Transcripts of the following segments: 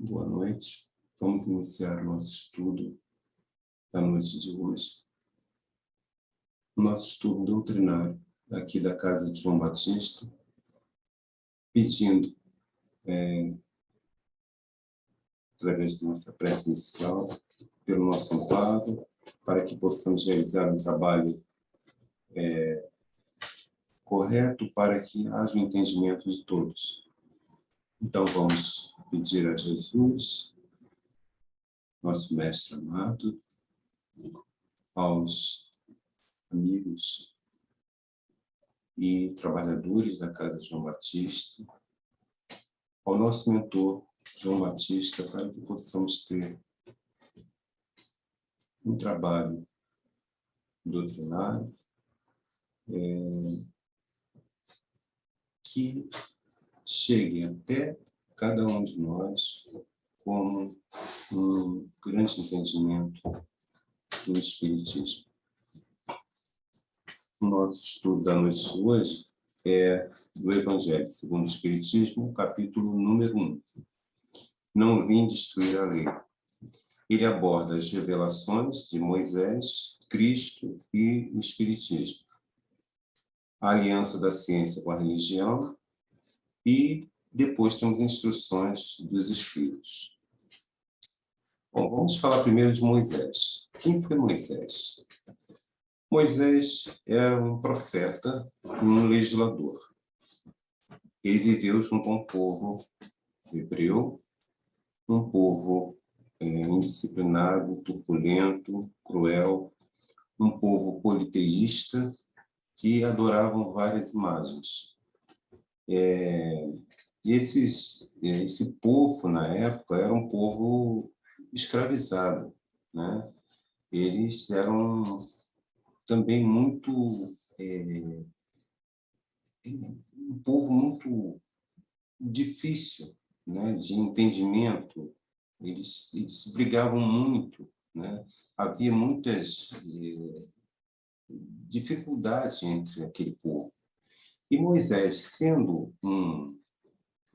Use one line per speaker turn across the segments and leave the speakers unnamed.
Boa noite. Vamos iniciar o nosso estudo da noite de hoje. O nosso estudo doutrinário aqui da Casa de João Batista, pedindo, através da nossa prece inicial, pelo nosso amparo, para que possamos realizar um trabalho correto, para que haja o entendimento de todos. Então, vamos pedir a Jesus, nosso Mestre amado, aos amigos e trabalhadores da Casa de João Batista, ao nosso mentor, João Batista, para que possamos ter um trabalho doutrinário que chegue até cada um de nós como um grande entendimento do Espiritismo. O nosso estudo da noite de hoje é do Evangelho segundo o Espiritismo, capítulo número 1. Não vim destruir a lei. Ele aborda as revelações de Moisés, Cristo e o Espiritismo, a aliança da ciência com a religião e depois temos instruções dos Espíritos. Bom, vamos falar primeiro de Moisés. Quem foi Moisés? Moisés era um profeta e um legislador. Ele viveu junto a um povo hebreu, um povo indisciplinado, turbulento, cruel, um povo politeísta que adoravam várias imagens. Esse povo, na época, era um povo escravizado, né? Eles eram também muito... um povo muito difícil, né, de entendimento. Eles brigavam muito, né? Havia muitas dificuldades entre aquele povo. E Moisés, sendo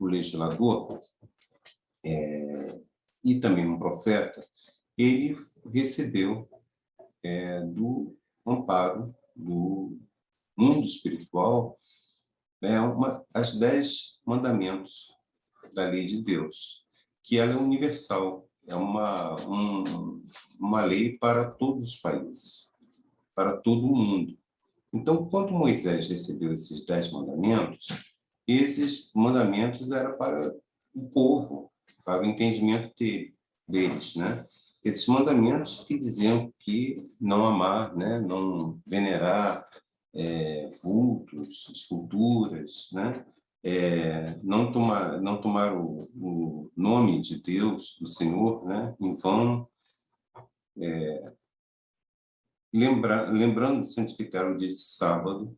o legislador e também um profeta, ele recebeu do amparo do mundo espiritual as 10 mandamentos da lei de Deus, que ela é universal, é uma lei para todos os países, para todo o mundo. Então, quando Moisés recebeu esses 10 mandamentos, esses mandamentos eram para o povo, para o entendimento deles, né? Esses mandamentos que diziam que não amar, né? Não venerar vultos, esculturas, né? Não tomar o nome de Deus, do Senhor, né? Em vão. Lembrando de santificar o dia de sábado,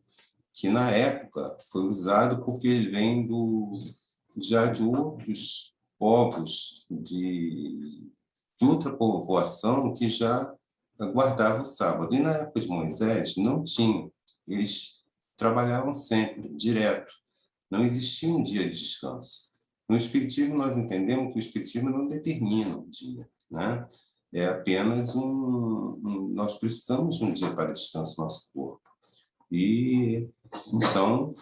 que na época foi usado porque ele vem já de outros povos, de outra povoação que já guardava o sábado. E na época de Moisés não tinha. Eles trabalhavam sempre, direto. Não existia um dia de descanso. No Espiritismo, nós entendemos que o Espiritismo não determina um dia, né? É apenas nós precisamos de um dia para descanso do nosso corpo. E, então,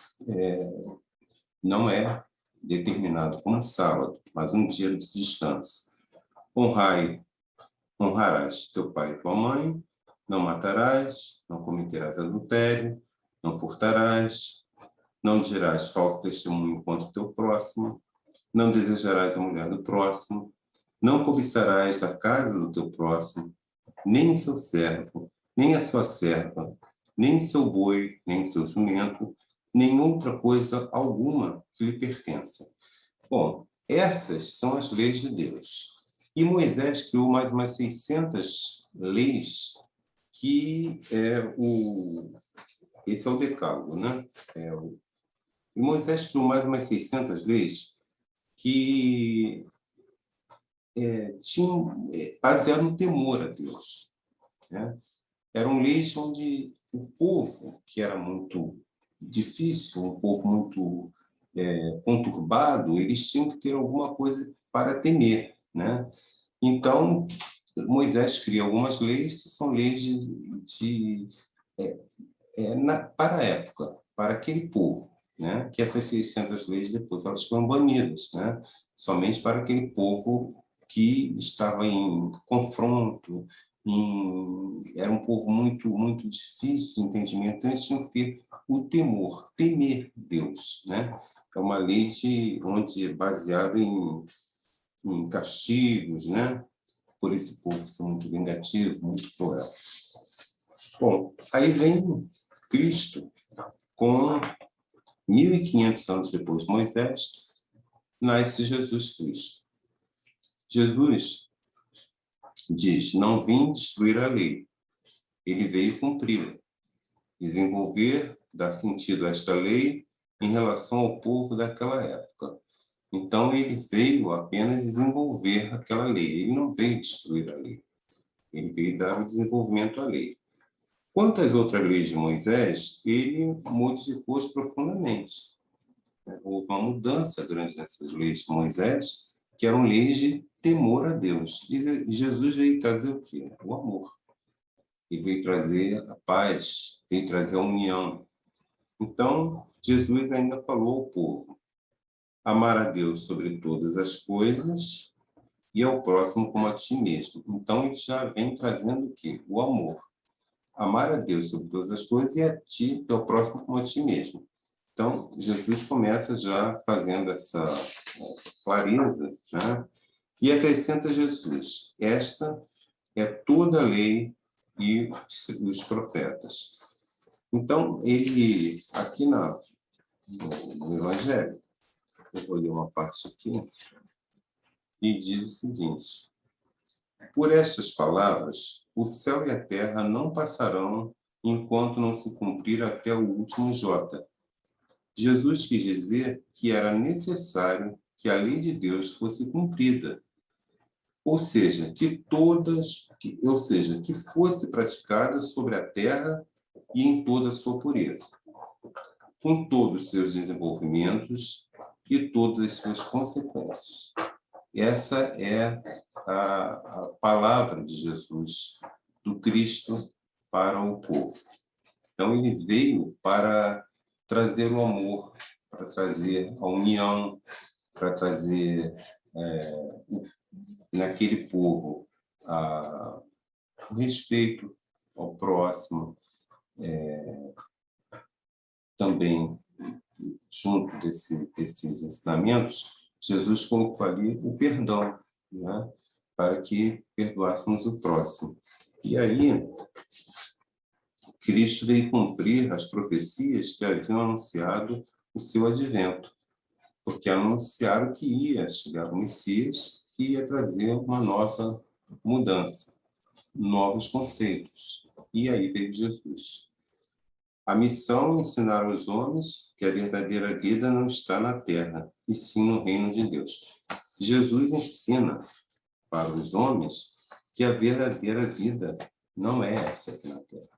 não é determinado como sábado, mas um dia de descanso. Honrarás teu pai e tua mãe, não matarás, não cometerás adultério, não furtarás, não dirás falso testemunho contra o teu próximo, não desejarás a mulher do próximo, não cobiçarás a casa do teu próximo, nem o seu servo, nem a sua serva, nem o seu boi, nem o seu jumento, nem outra coisa alguma que lhe pertença. Bom, essas são as leis de Deus. E Moisés criou mais umas 600 leis que esse é o decálogo, né? E Moisés criou mais umas 600 leis que tinham baseado no temor a Deus, né? Eram leis onde o povo, que era muito difícil, um povo muito conturbado, eles tinham que ter alguma coisa para temer, né? Então, Moisés cria algumas leis que são leis para a época, para aquele povo, né? Que essas 600 leis depois elas foram banidas, né? Somente para aquele povo que estava em confronto, era um povo muito muito difícil de entendimento, então eles tinham que ter o temor, temer Deus, né? É uma lei onde é baseada em castigos, né? Por esse povo ser muito vingativo, muito cruel. Bom, aí vem Cristo, com 1.500 anos depois de Moisés, nasce Jesus Cristo. Jesus diz: não vim destruir a lei, ele veio cumpri-la, desenvolver, dar sentido a esta lei em relação ao povo daquela época. Então, ele veio apenas desenvolver aquela lei, ele não veio destruir a lei, ele veio dar o desenvolvimento à lei. Quanto às outras leis de Moisés, ele modificou-as profundamente. Houve uma mudança grande nessas leis de Moisés, que eram leis de temor a Deus. E Jesus veio trazer o quê? O amor. Ele veio trazer a paz, veio trazer a união. Então, Jesus ainda falou ao povo: amar a Deus sobre todas as coisas e ao próximo como a ti mesmo. Então, ele já vem trazendo o quê? O amor. Amar a Deus sobre todas as coisas e a ti, teu próximo como a ti mesmo. Então, Jesus começa já fazendo essa clareza, né? E acrescenta Jesus: esta é toda a lei e os profetas. Então, ele, aqui no Evangelho, eu vou ler uma parte aqui, e diz o seguinte: por estas palavras, o céu e a terra não passarão enquanto não se cumprir até o último jota. Jesus quis dizer que era necessário que a lei de Deus fosse cumprida, ou seja, que fosse praticada sobre a terra e em toda a sua pureza, com todos os seus desenvolvimentos e todas as suas consequências. Essa é a palavra de Jesus, do Cristo para o povo. Então, ele veio para trazer o amor, para trazer a união, para trazer naquele povo o respeito ao próximo, também junto desses ensinamentos, Jesus colocou ali o perdão, né? Para que perdoássemos o próximo. E aí, Cristo veio cumprir as profecias que haviam anunciado o seu advento, porque anunciaram que ia chegar o Messias, que ia trazer uma nova mudança, novos conceitos. E aí veio Jesus. A missão é ensinar aos homens que a verdadeira vida não está na terra, e sim no reino de Deus. Jesus ensina para os homens que a verdadeira vida não é essa aqui na terra.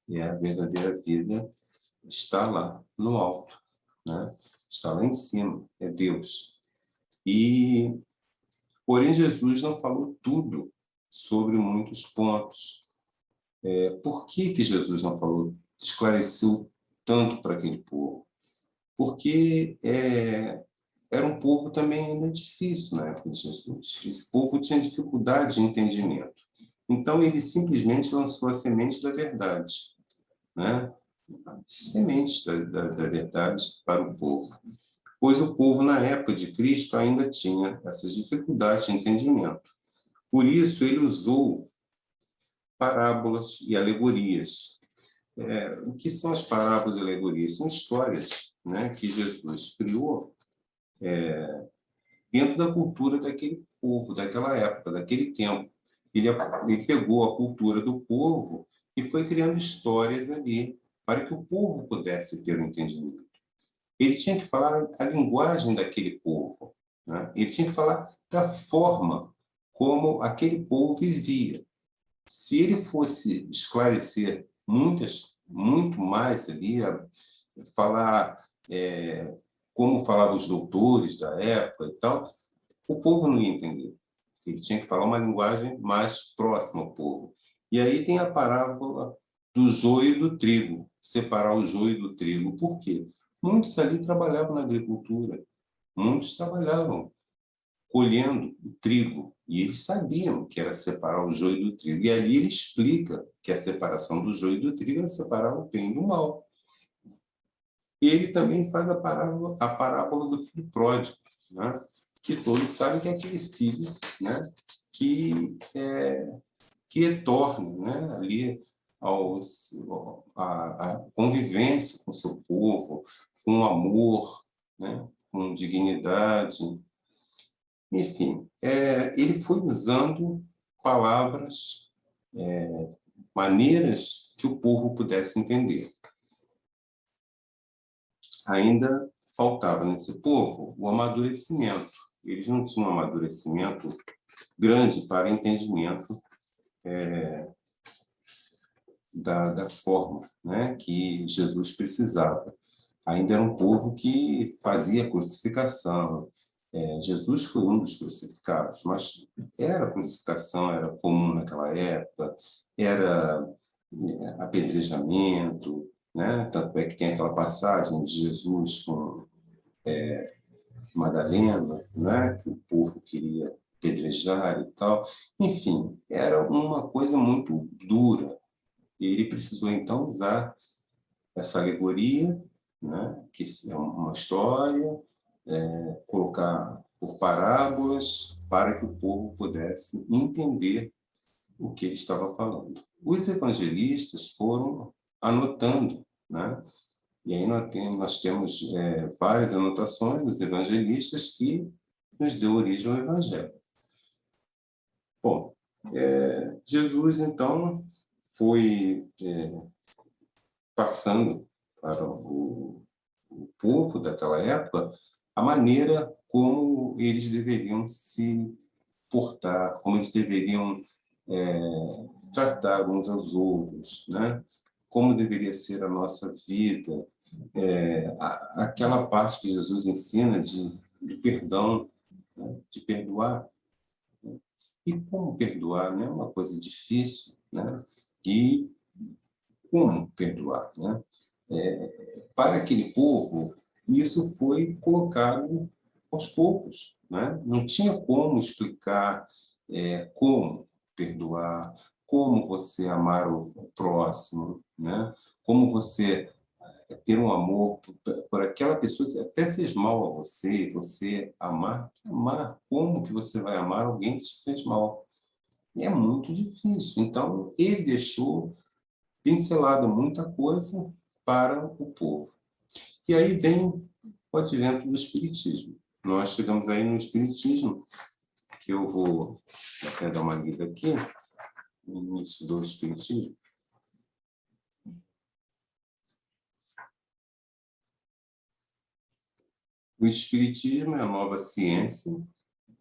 E a verdadeira vida está lá, no alto, né? Está lá em cima, é Deus. Porém, Jesus não falou tudo sobre muitos pontos. Por que Jesus não falou, esclareceu tanto para aquele povo? Porque era um povo também ainda difícil na época de Jesus. Esse povo tinha dificuldade de entendimento. Então, ele simplesmente lançou a semente da verdade, né? A semente da verdade para o povo. Pois o povo, na época de Cristo, ainda tinha essas dificuldades de entendimento. Por isso, ele usou parábolas e alegorias. o que são as parábolas e alegorias? São histórias, né, que Jesus criou dentro da cultura daquele povo, daquela época, daquele tempo. Ele pegou a cultura do povo e foi criando histórias ali para que o povo pudesse ter um entendimento. Ele tinha que falar a linguagem daquele povo, né? Ele tinha que falar da forma como aquele povo vivia. Se ele fosse esclarecer muito mais ali, falar como falavam os doutores da época e tal, o povo não ia entender. Ele tinha que falar uma linguagem mais próxima ao povo. E aí tem a parábola do joio e do trigo, separar o joio do trigo. Por quê? Muitos ali trabalhavam na agricultura, muitos trabalhavam colhendo o trigo, e eles sabiam que era separar o joio do trigo. E ali ele explica que a separação do joio do trigo é separar o bem do mal. E ele também faz a parábola do filho pródigo, né? Que todos sabem que é aquele filho, né, que retorna, né, ali a convivência com o seu povo, com amor, né, com dignidade. Enfim, ele foi usando palavras, maneiras que o povo pudesse entender. Ainda faltava nesse povo o amadurecimento. Eles não tinham um amadurecimento grande para entendimento da forma, né, que Jesus precisava. Ainda era um povo que fazia crucificação. Jesus foi um dos crucificados, mas a crucificação era comum naquela época, era apedrejamento, né? Tanto é que tem aquela passagem de Jesus com Madalena, né, que o povo queria apedrejar e tal. Enfim, era uma coisa muito dura. E ele precisou, então, usar essa alegoria, né, que é uma história, colocar por parábolas para que o povo pudesse entender o que ele estava falando. Os evangelistas foram anotando, né? E aí nós temos várias anotações dos evangelistas que nos deu origem ao Evangelho. Bom, Jesus, então, foi passando para o povo daquela época a maneira como eles deveriam se portar, como eles deveriam tratar uns aos outros, né? Como deveria ser a nossa vida, aquela parte que Jesus ensina de perdão, né? De perdoar. E como perdoar, né? É uma coisa difícil, né? E como perdoar, né? Para aquele povo, isso foi colocado aos poucos, né? Não tinha como explicar como perdoar, como você amar o próximo, né? Como você ter um amor por aquela pessoa que até fez mal a você, e você amar, como que você vai amar alguém que te fez mal? E é muito difícil. Então, ele deixou pincelado muita coisa para o povo. E aí vem o advento do Espiritismo. Nós chegamos aí no Espiritismo, que eu vou até dar uma lida aqui, no início do Espiritismo. O Espiritismo é a nova ciência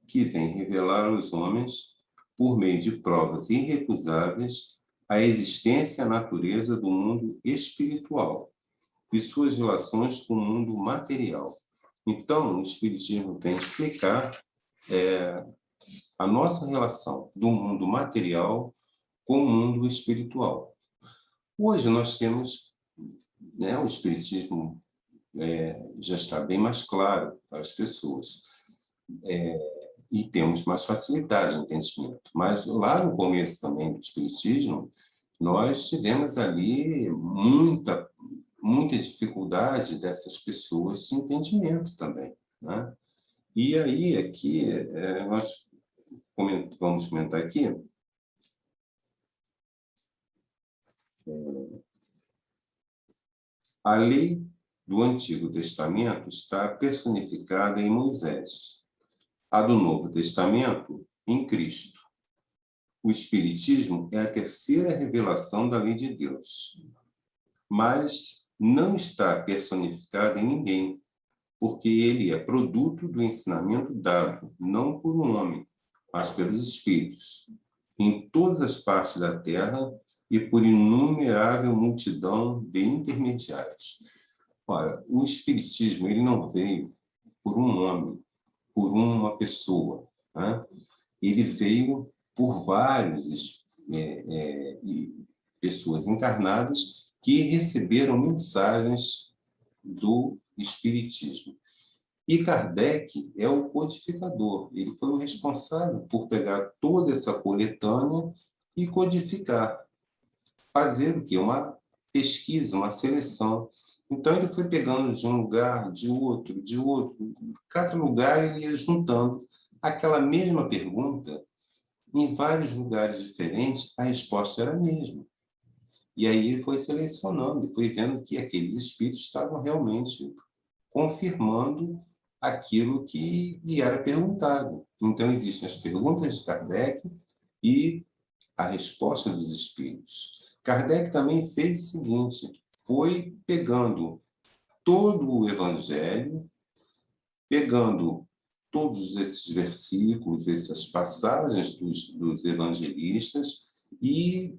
que vem revelar aos homens, por meio de provas irrecusáveis, a existência e a natureza do mundo espiritual e suas relações com o mundo material. Então, o Espiritismo vem explicar a nossa relação do mundo material com o mundo espiritual. Hoje nós temos, né, o Espiritismo já está bem mais claro para as pessoas. E temos mais facilidade de entendimento. Mas lá no começo também do Espiritismo, nós tivemos ali muita dificuldade dessas pessoas de entendimento também, né? E aí, aqui, nós vamos comentar aqui A lei do Antigo Testamento está personificada em Moisés. A do Novo Testamento, em Cristo. O Espiritismo é a terceira revelação da lei de Deus, mas não está personificado em ninguém, porque ele é produto do ensinamento dado, não por um homem, mas pelos Espíritos, em todas as partes da Terra e por inumerável multidão de intermediários. Ora, o Espiritismo ele não veio por um homem, por uma pessoa, né? Ele veio por várias pessoas encarnadas que receberam mensagens do Espiritismo. E Kardec é o codificador, ele foi o responsável por pegar toda essa coletânea e codificar, fazer o quê? Uma pesquisa, uma seleção. Então, ele foi pegando de um lugar, de outro, cada lugar ele ia juntando aquela mesma pergunta, em vários lugares diferentes, a resposta era a mesma. E aí ele foi selecionando, foi vendo que aqueles espíritos estavam realmente confirmando aquilo que lhe era perguntado. Então, existem as perguntas de Kardec e a resposta dos espíritos. Kardec também fez o seguinte, foi pegando todo o Evangelho, pegando todos esses versículos, essas passagens dos evangelistas e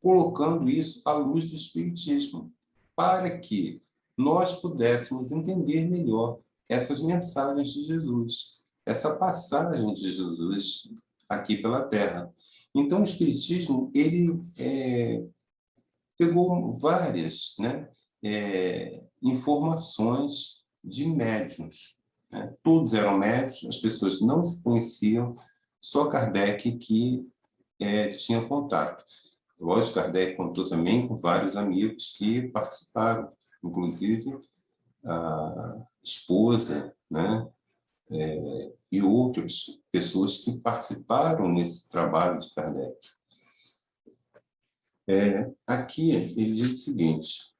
colocando isso à luz do Espiritismo, para que nós pudéssemos entender melhor essas mensagens de Jesus, essa passagem de Jesus aqui pela Terra. Então, o Espiritismo ele pegou várias, né, informações de médiuns. Né? Todos eram médiuns, as pessoas não se conheciam, só Kardec que tinha contato. Lógico, Kardec contou também com vários amigos que participaram, inclusive a esposa, né, e outras pessoas que participaram nesse trabalho de Kardec. Aqui ele diz o seguinte: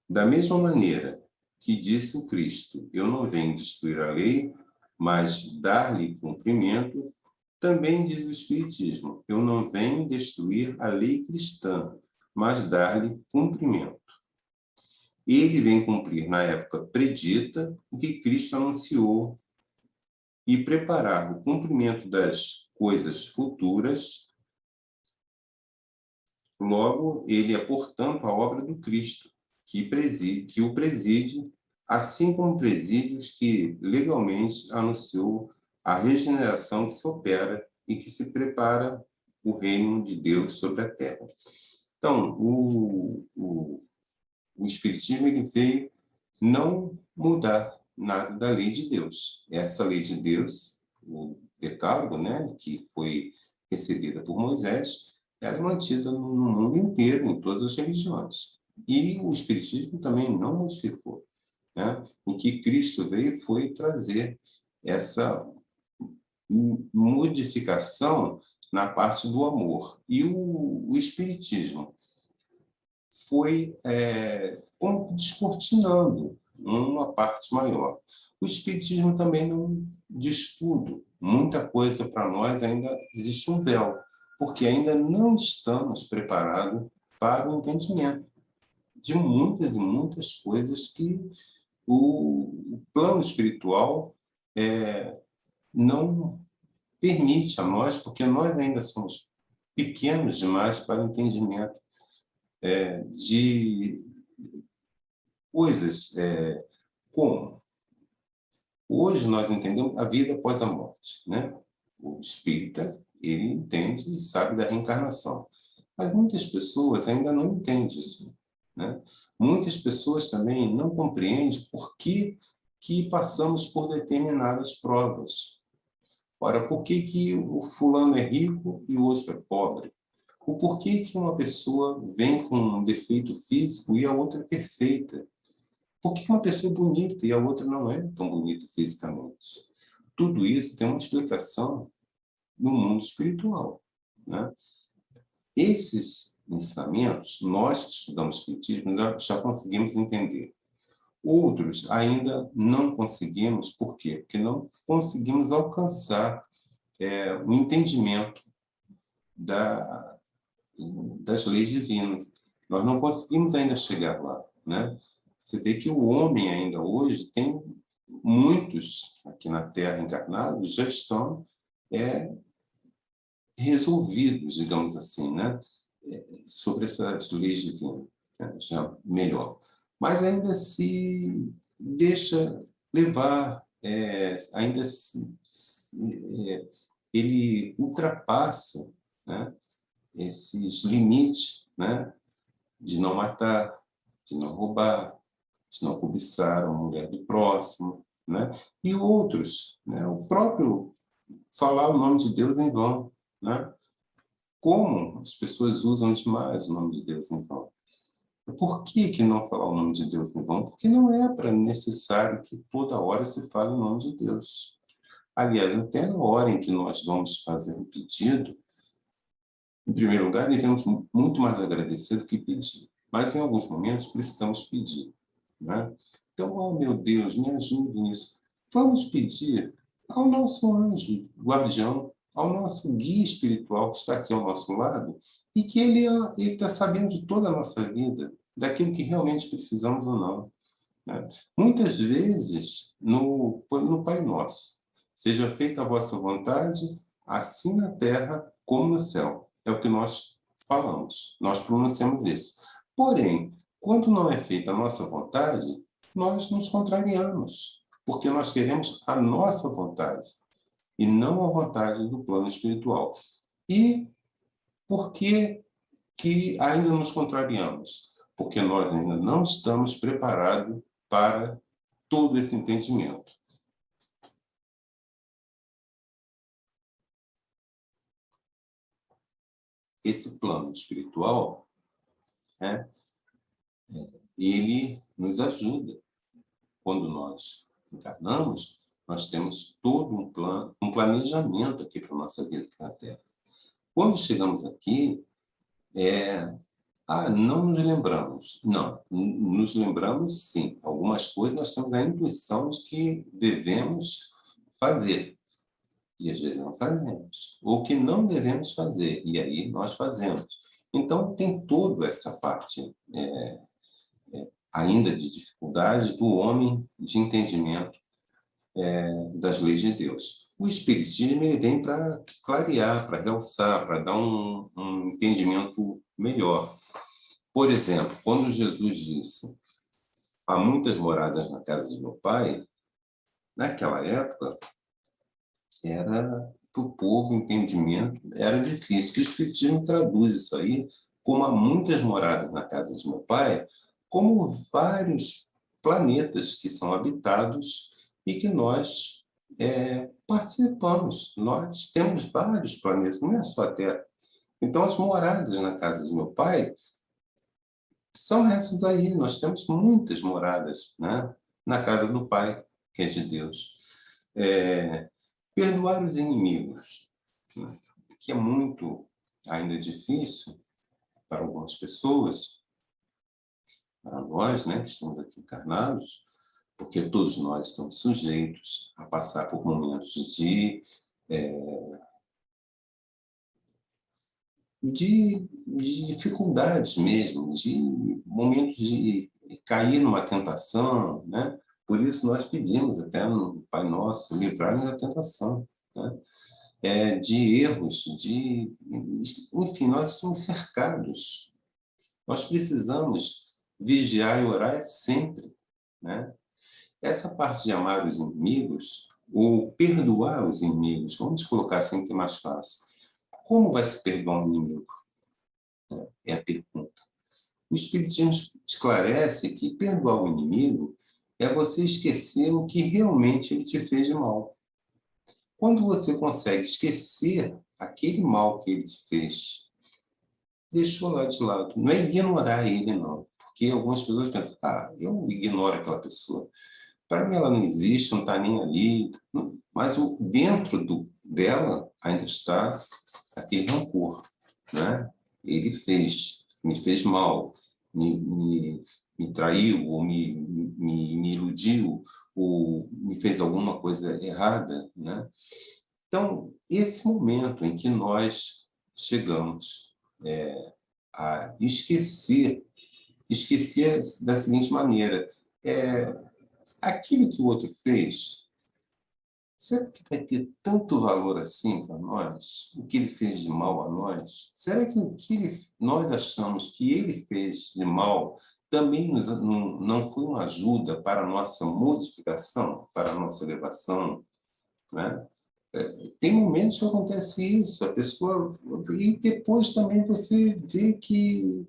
da mesma maneira que disse o Cristo, eu não venho destruir a lei, mas dar-lhe cumprimento, também diz o Espiritismo, eu não venho destruir a lei cristã, mas dar-lhe cumprimento. Ele vem cumprir na época predita o que Cristo anunciou e preparar o cumprimento das coisas futuras. Logo, ele é, portanto, a obra do Cristo, que o preside, assim como preside os que legalmente anunciou a regeneração que se opera e que se prepara o reino de Deus sobre a terra. Então, o Espiritismo ele veio não mudar nada da lei de Deus. Essa lei de Deus, o Decálogo, né, que foi recebida por Moisés, era mantida no mundo inteiro, em todas as religiões. E o Espiritismo também não modificou. Né? O que Cristo veio foi trazer essa modificação na parte do amor. E o Espiritismo foi como descortinando uma parte maior. O Espiritismo também não diz tudo. Muita coisa para nós ainda existe um véu, porque ainda não estamos preparados para o entendimento de muitas e muitas coisas que o plano espiritual não permite a nós, porque nós ainda somos pequenos demais para o entendimento de coisas como hoje nós entendemos a vida após a morte, né? O espírita, ele entende e sabe da reencarnação. Mas muitas pessoas ainda não entendem isso, né? Muitas pessoas também não compreendem por que passamos por determinadas provas. Ora, por que o fulano é rico e o outro é pobre? O porquê que uma pessoa vem com um defeito físico e a outra é perfeita? Por que uma pessoa é bonita e a outra não é tão bonita fisicamente? Tudo isso tem uma explicação no mundo espiritual. Né? Esses ensinamentos, nós que estudamos Espiritismo já conseguimos entender. Outros ainda não conseguimos, por quê? Porque não conseguimos alcançar o entendimento das leis divinas. Nós não conseguimos ainda chegar lá, né? Você vê que o homem ainda hoje tem muitos aqui na Terra encarnados já estão resolvidos, digamos assim, né? Sobre essas leis divinas, né? Já melhor. Mas ainda se deixa levar, ainda ele ultrapassa, né, esses limites, né, de não matar, de não roubar, de não cobiçar a mulher do próximo, né, e outros, né, o próprio falar o nome de Deus em vão, né? Como as pessoas usam demais o nome de Deus em vão. Por que não falar o nome de Deus em vão? Porque não é necessário que toda hora se fale o nome de Deus. Aliás, até na hora em que nós vamos fazer um pedido, em primeiro lugar, devemos muito mais agradecer do que pedir. Mas, em alguns momentos, precisamos pedir, né? Então, oh, meu Deus, me ajude nisso. Vamos pedir ao nosso anjo guardião, ao nosso guia espiritual que está aqui ao nosso lado, e que ele está sabendo de toda a nossa vida, daquilo que realmente precisamos ou não, né? Muitas vezes, no Pai Nosso, seja feita a vossa vontade, assim na terra como no céu. É o que nós falamos, nós pronunciamos isso. Porém, quando não é feita a nossa vontade, nós nos contrariamos, porque nós queremos a nossa vontade e não a vontade do plano espiritual. E por que ainda nos contrariamos? Porque nós ainda não estamos preparados para todo esse entendimento. Esse plano espiritual, né, ele nos ajuda. Quando nós encarnamos, nós temos todo um plano, um planejamento aqui para a nossa vida aqui na Terra. Quando chegamos aqui, não nos lembramos. Não, nos lembramos sim. Algumas coisas nós temos a intuição de que devemos fazer. E às vezes não fazemos. Ou que não devemos fazer. E aí nós fazemos. Então tem toda essa parte ainda de dificuldade do homem de entendimento das leis de Deus. O Espiritismo ele vem para clarear, para realçar, para dar um entendimento melhor. Por exemplo, quando Jesus disse há muitas moradas na casa de meu pai, naquela época, era para o povo, o entendimento era difícil. O Espiritismo traduz isso aí como há muitas moradas na casa de meu pai, como vários planetas que são habitados e que nós participamos. Nós temos vários planetas, não é só a Terra. Então, as moradas na casa de meu pai são essas aí. Nós temos muitas moradas, né, na casa do Pai, que é de Deus. Perdoar os inimigos, né, que é muito ainda difícil para algumas pessoas, para nós, né, que estamos aqui encarnados, porque todos nós estamos sujeitos a passar por momentos de dificuldades mesmo, de momentos de cair numa tentação, né? Por isso nós pedimos até no Pai Nosso, livrar-nos da tentação, né? De erros, enfim, nós somos cercados. Nós precisamos vigiar e orar sempre, né? Essa parte de amar os inimigos, ou perdoar os inimigos, vamos colocar assim que é mais fácil. Como vai se perdoar um inimigo? É a pergunta. O Espiritismo esclarece que perdoar o inimigo é você esquecer o que realmente ele te fez de mal. Quando você consegue esquecer aquele mal que ele te fez, deixou lá de lado. Não é ignorar ele, não. Porque algumas pessoas pensam, eu ignoro aquela pessoa. Para mim ela não existe, não está nem ali. Mas dentro dela ainda está aquele rancor, né? ele me fez mal, me traiu, ou me iludiu, ou me fez alguma coisa errada, né? Então, esse momento em que nós chegamos a esquecer da seguinte maneira, aquilo que o outro fez, será que vai ter tanto valor assim para nós? O que ele fez de mal a nós? Será que o que nós achamos que ele fez de mal também não foi uma ajuda para a nossa modificação, para a nossa elevação, né? Tem momentos que acontece isso, a pessoa... E depois também você vê que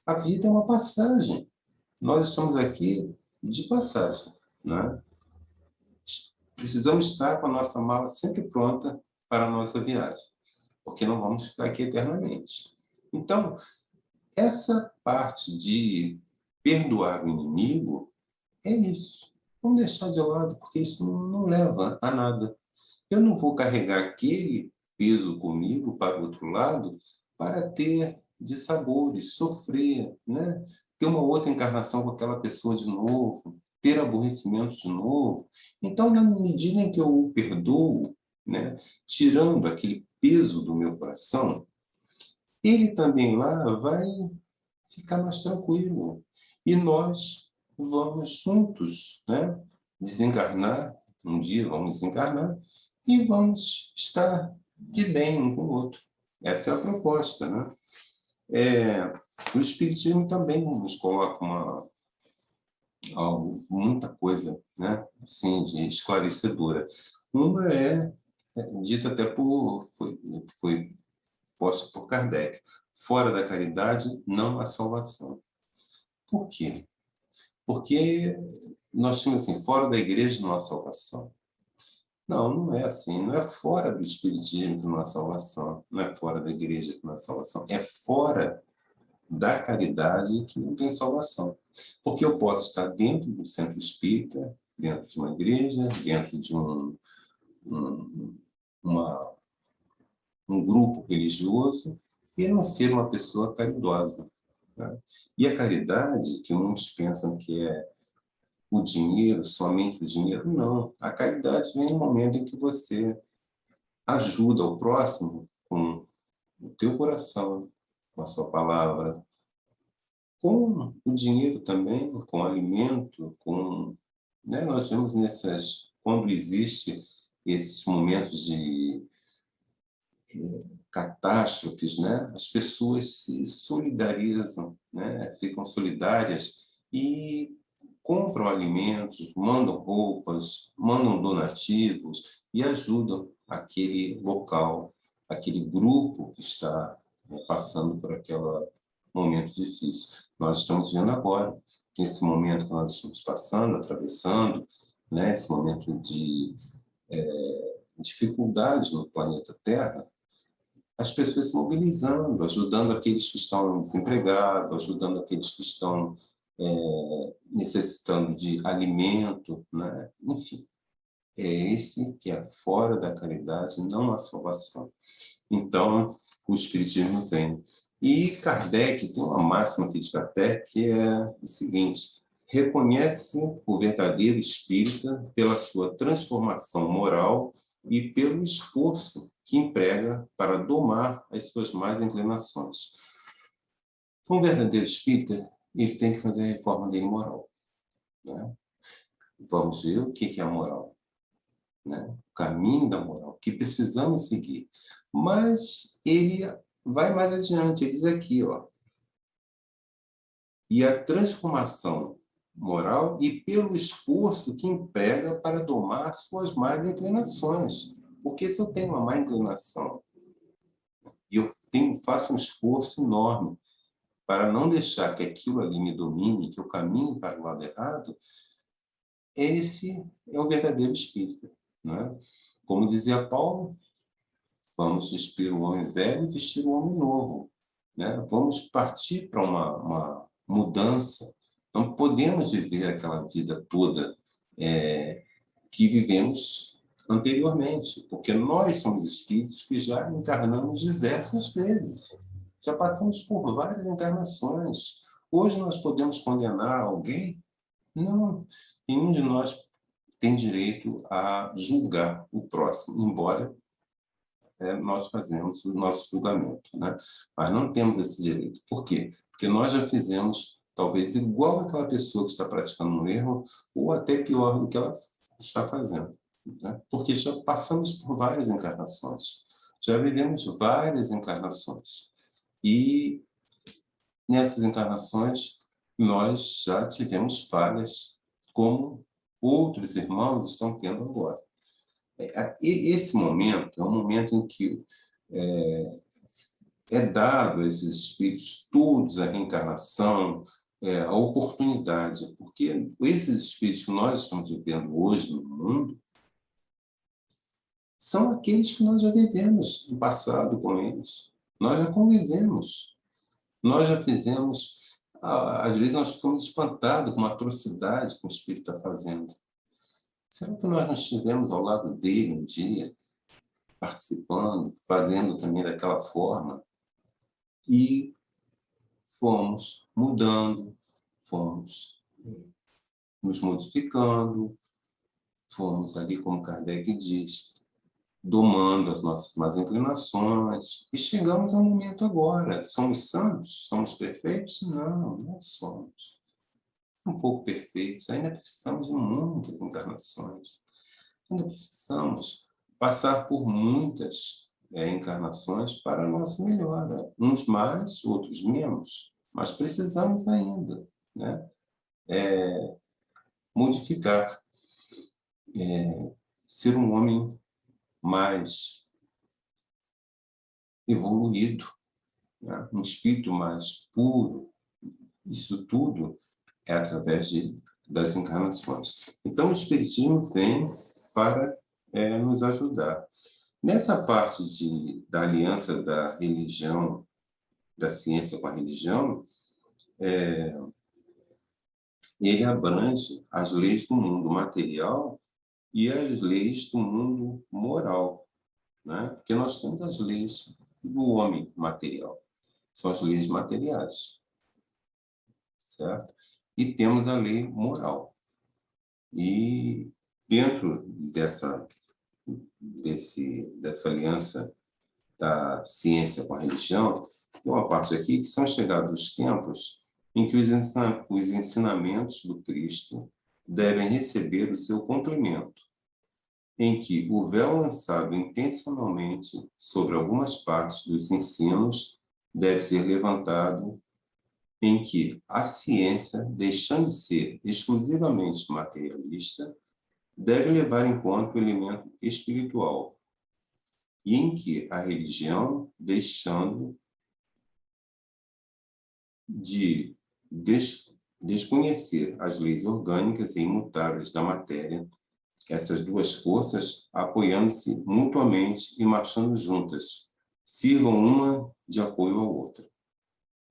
a vida é uma passagem. Nós estamos aqui de passagem, né? Precisamos estar com a nossa mala sempre pronta para a nossa viagem, porque não vamos ficar aqui eternamente. Então, essa parte de perdoar o inimigo é isso. Vamos deixar de lado, porque isso não leva a nada. Eu não vou carregar aquele peso comigo para o outro lado para ter dissabores, sofrer, né? Ter uma outra encarnação com aquela pessoa de novo, ter aborrecimento de novo. Então, na medida em que eu o perdoo, né, tirando aquele peso do meu coração, ele também lá vai ficar mais tranquilo. E nós vamos juntos, né, desencarnar, um dia vamos desencarnar, e vamos estar de bem um com o outro. Essa é a proposta, né? O Espiritismo também nos coloca muita coisa, né, assim, de esclarecedora. Uma dita até foi posta por Kardec: fora da caridade não há salvação. Por quê? Porque nós tínhamos assim, fora da igreja não há salvação. Não, não é assim. Não é fora do Espiritismo que não há salvação. Não é fora da igreja que não há salvação. É fora da caridade que não tem salvação. Porque eu posso estar dentro do centro espírita, dentro de uma igreja, dentro de um grupo religioso, e não ser uma pessoa caridosa, né? E a caridade, que muitos pensam que é o dinheiro, somente o dinheiro, não. A caridade vem no momento em que você ajuda o próximo com o teu coração, com a sua palavra, com o dinheiro também, com o alimento, né? Nós vemos quando existe esses momentos de catástrofes, né? As pessoas se solidarizam, né? Ficam solidárias e compram alimentos, mandam roupas, mandam donativos e ajudam aquele local, aquele grupo que está passando por aquele momento difícil. Nós estamos vendo agora que esse momento que nós estamos passando, atravessando, né, esse momento de dificuldade no planeta Terra, as pessoas se mobilizando, ajudando aqueles que estão desempregados, ajudando aqueles que estão necessitando de alimento, né? Enfim, é esse que é fora da caridade, não há salvação. Então, o Espiritismo vem. E Kardec tem uma máxima aqui de Kardec que é o seguinte: reconhece o verdadeiro espírita pela sua transformação moral e pelo esforço que emprega para domar as suas más inclinações. Um verdadeiro espírita, ele tem que fazer a reforma dele moral, né? Vamos ver o que é a moral, né? O caminho da moral, que precisamos seguir. Mas ele vai mais adiante, ele diz aqui, ó, e a transformação moral e pelo esforço que emprega para domar suas más inclinações. Porque se eu tenho uma má inclinação e faço um esforço enorme para não deixar que aquilo ali me domine, que eu caminhe para o lado errado, esse é o verdadeiro espírito, né? Como dizia Paulo, vamos despir o homem velho e vestir o homem novo, né? Vamos partir para uma mudança. Não podemos viver aquela vida toda que vivemos anteriormente, porque nós somos espíritos que já encarnamos diversas vezes. Já passamos por várias encarnações. Hoje nós podemos condenar alguém? Não. Nenhum de nós tem direito a julgar o próximo, embora nós fazemos o nosso julgamento, né? Mas não temos esse direito. Por quê? Porque nós já fizemos, talvez, igual aquela pessoa que está praticando um erro, ou até pior do que ela está fazendo, né? Porque já passamos por várias encarnações, já vivemos várias encarnações. E nessas encarnações, nós já tivemos falhas, como outros irmãos estão tendo agora. E esse momento é um momento em que é dado a esses espíritos todos a reencarnação, a oportunidade, porque esses espíritos que nós estamos vivendo hoje no mundo são aqueles que nós já vivemos no passado com eles. Nós já convivemos. Nós já fizemos... Às vezes nós ficamos espantados com uma atrocidade que o espírito está fazendo. Será que nós não estivemos ao lado dele um dia, participando, fazendo também daquela forma? E fomos mudando, fomos nos modificando, fomos ali, como Kardec diz, domando as nossas más inclinações, e chegamos ao momento agora. Somos santos? Somos perfeitos? Não, não somos. Um pouco perfeitos, ainda precisamos de muitas encarnações. Ainda precisamos passar por muitas encarnações para a nossa melhora. Uns mais, outros menos, mas precisamos ainda, né? Modificar, ser um homem mais evoluído, né? Um espírito mais puro. Isso tudo é através das encarnações. Então, o Espiritismo vem para nos ajudar. Nessa parte da aliança da religião, da ciência com a religião, ele abrange as leis do mundo material e as leis do mundo moral, né? Porque nós temos as leis do homem material, são as leis materiais, certo? E temos a lei moral. E dentro dessa aliança da ciência com a religião, tem uma parte aqui que são chegados os tempos em que os ensinamentos do Cristo devem receber o seu complemento, em que o véu lançado intencionalmente sobre algumas partes dos ensinos deve ser levantado, em que a ciência, deixando de ser exclusivamente materialista, deve levar em conta o elemento espiritual, e em que a religião, deixando de desconhecer as leis orgânicas e imutáveis da matéria, essas duas forças, apoiando-se mutuamente e marchando juntas, sirvam uma de apoio à outra.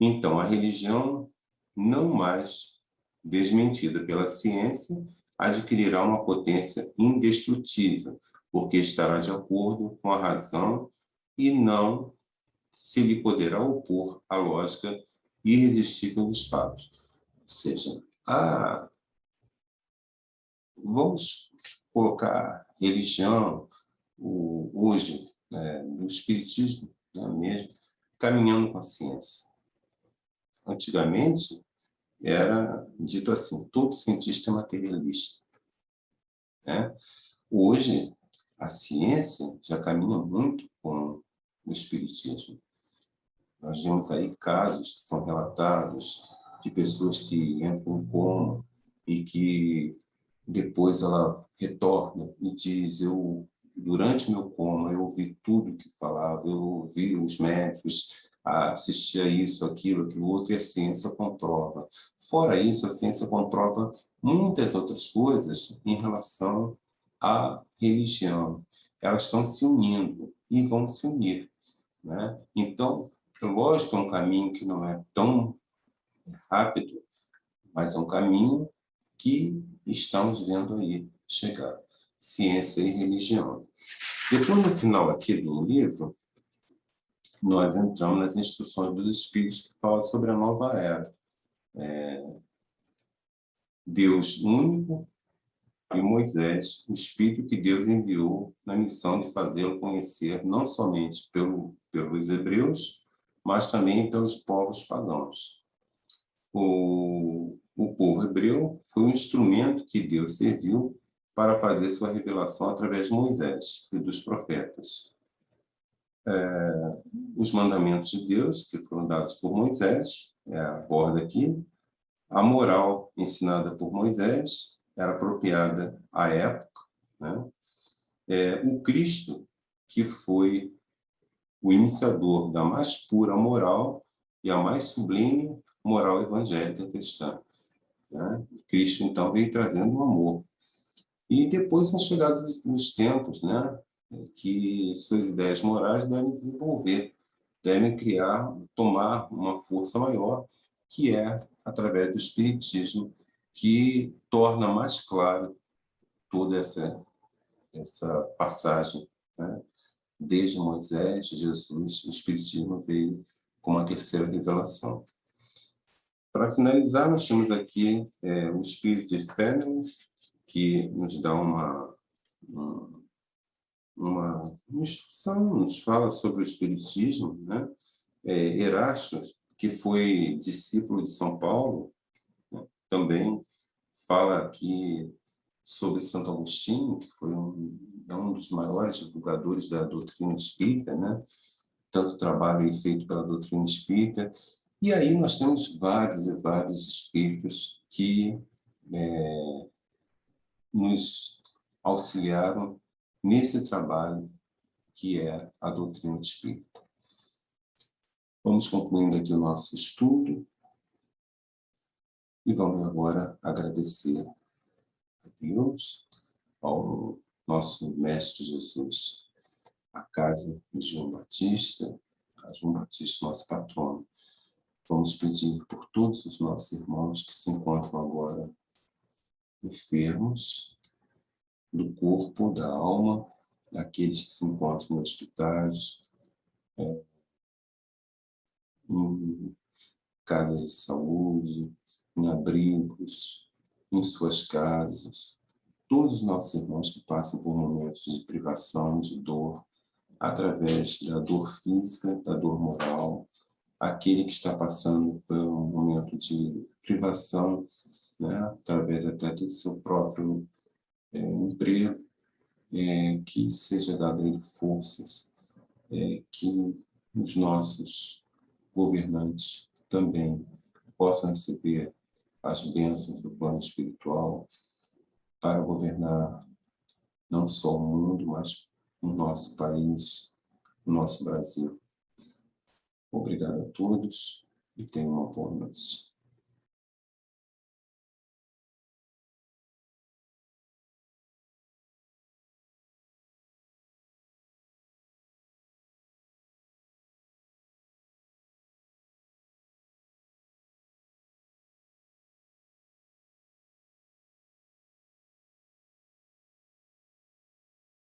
Então, a religião, não mais desmentida pela ciência, adquirirá uma potência indestrutível, porque estará de acordo com a razão e não se lhe poderá opor à lógica irresistível dos fatos. Ou seja, vamos colocar religião, hoje, do espiritismo, né, mesmo, caminhando com a ciência. Antigamente, era dito assim, todo cientista é materialista, né? Hoje, a ciência já caminha muito com o espiritismo. Nós vemos aí casos que são relatados de pessoas que entram em coma e que depois ela retorna e diz, durante meu coma, eu ouvi tudo que falava, eu ouvi os médicos, assistia isso, aquilo outro, e a ciência comprova. Fora isso, a ciência comprova muitas outras coisas em relação à religião. Elas estão se unindo e vão se unir, né? Então, lógico que é um caminho que não é tão rápido, mas é um caminho que estamos vendo aí chegar. Ciência e religião. Depois, no final aqui do livro, nós entramos nas instruções dos Espíritos que falam sobre a nova era. Deus único e Moisés, o Espírito que Deus enviou na missão de fazê-lo conhecer não somente pelos hebreus, mas também pelos povos pagãos. O povo hebreu foi um instrumento que Deus serviu para fazer sua revelação através de Moisés e dos profetas. Os mandamentos de Deus, que foram dados por Moisés, aborda aqui, a moral ensinada por Moisés era apropriada à época, né? O Cristo, que foi o iniciador da mais pura moral e a mais sublime moral evangélica cristã, né? Cristo, então, veio trazendo o amor. E depois são chegados os tempos, né, que suas ideias morais devem desenvolver, devem criar, tomar uma força maior, que é através do Espiritismo, que torna mais claro toda essa passagem, né? Desde Moisés, Jesus, o Espiritismo veio com uma terceira revelação. Para finalizar, nós temos aqui o Espírito efêmero, que nos dá uma instrução, nos fala sobre o Espiritismo, né? Erasto, que foi discípulo de São Paulo, né? Também fala aqui sobre Santo Agostinho, que foi um dos maiores divulgadores da doutrina espírita, né? Tanto trabalho feito pela doutrina espírita. E aí nós temos vários e vários espíritos que nos auxiliaram nesse trabalho que é a doutrina espírita. Vamos concluindo aqui o nosso estudo e vamos agora agradecer a Deus, ao nosso Mestre Jesus, a casa de João Batista, a João Batista, nosso patrono. Vamos pedir por todos os nossos irmãos que se encontram agora enfermos do corpo, da alma, aqueles que se encontram em hospitais, em casas de saúde, em abrigos, em suas casas. Todos os nossos irmãos que passam por momentos de privação, de dor, através da dor física, da dor moral, aquele que está passando por um momento de privação, né, através até do seu próprio emprego, que seja dado a ele forças, que os nossos governantes também possam receber as bênçãos do plano espiritual para governar não só o mundo, mas o nosso país, o nosso Brasil. Obrigado a todos e tenham uma boa noite.